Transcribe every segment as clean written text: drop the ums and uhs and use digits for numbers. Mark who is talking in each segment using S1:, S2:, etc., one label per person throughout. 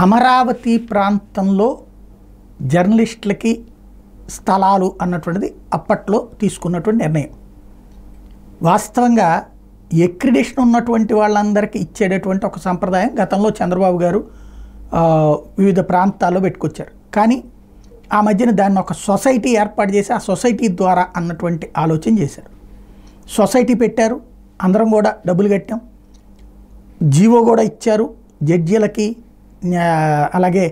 S1: అమరావతి ప్రాంతంలో జర్నలిస్టులకి స్థలాలు అన్నటువంటిది అప్పట్లో తీసుకున్నటువంటి నిర్ణయం. వాస్తవంగా ఎక్రిడేషన్ ఉన్నటువంటి వాళ్ళందరికీ ఇచ్చేటటువంటి ఒక సంప్రదాయం గతంలో చంద్రబాబు గారు వివిధ ప్రాంతాల్లో పెట్టుకొచ్చారు. కానీ ఆ మధ్యన దాన్ని ఒక సొసైటీ ఏర్పాటు చేసి ఆ సొసైటీ ద్వారా అన్నటువంటి ఆలోచన చేశారు. సొసైటీ పెట్టారు, అందరం కూడా డబ్బులు కట్టాం, జీవో కూడా ఇచ్చారు జడ్జీలకి, అలాగే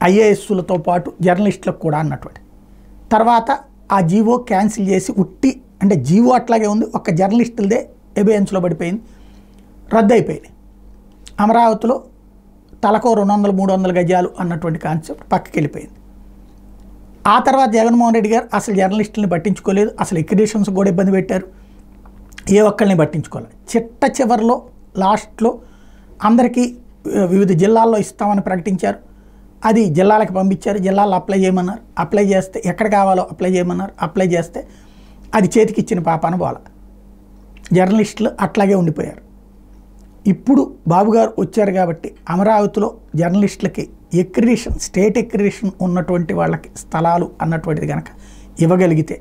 S1: ఐఏఎస్లతో పాటు జర్నలిస్టులకు కూడా అన్నటువంటి. తర్వాత ఆ జీవో క్యాన్సిల్ చేసి ఉట్టి అంటే జీవో అట్లాగే ఉంది, ఒక్క జర్నలిస్టులదే ఎబియన్స్లో పడిపోయింది, రద్దు అయిపోయింది. అమరావతిలో తలకో 200-300 గజాలు అన్నటువంటి కాన్సెప్ట్ పక్కకి వెళ్ళిపోయింది. ఆ తర్వాత జగన్మోహన్ రెడ్డి గారు అసలు జర్నలిస్టులని పట్టించుకోలేదు, అసలు ఎక్రిడేషన్స్ కూడా ఇబ్బంది పెట్టారు, ఏ ఒక్కరిని పట్టించుకోలేదు. చివరిలో లాస్ట్లో అందరికీ వివిధ జిల్లాల్లో ఇస్తామని ప్రకటించారు, అది జిల్లాలకు పంపించారు, జిల్లాల్లో అప్లై చేయమన్నారు, అప్లై చేస్తే ఎక్కడ కావాలో అప్లై చేయమన్నారు, అప్లై చేస్తే అది చేతికి ఇచ్చిన పాపాన పోల, జర్నలిస్టులు అట్లాగే ఉండిపోయారు. ఇప్పుడు బాబు గారు వచ్చారు కాబట్టి అమరావతిలో జర్నలిస్టులకి ఎక్రిడేషన్, స్టేట్ ఎక్రిడేషన్ ఉన్నటువంటి వాళ్ళకి స్థలాలు అన్నటువంటిది కనుక ఇవ్వగలిగితే,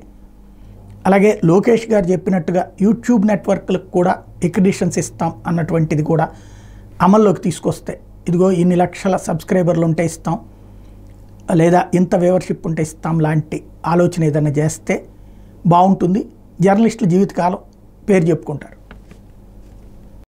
S1: అలాగే లోకేష్ గారు చెప్పినట్టుగా యూట్యూబ్ నెట్వర్క్లకు కూడా ఎక్రిడేషన్స్ ఇస్తాం అన్నటువంటిది కూడా అమల్లోకి తీసుకొస్తే, ఇదిగో ఇన్ని లక్షల సబ్స్క్రైబర్లు ఉంటే ఇస్తాం, లేదా ఇంత వ్యూవర్షిప్ ఉంటే ఇస్తాం లాంటి ఆలోచన ఏదైనా చేస్తే బాగుంటుంది. జర్నలిస్టుల జీవితకాలం పేరు చెప్పుకుంటారు.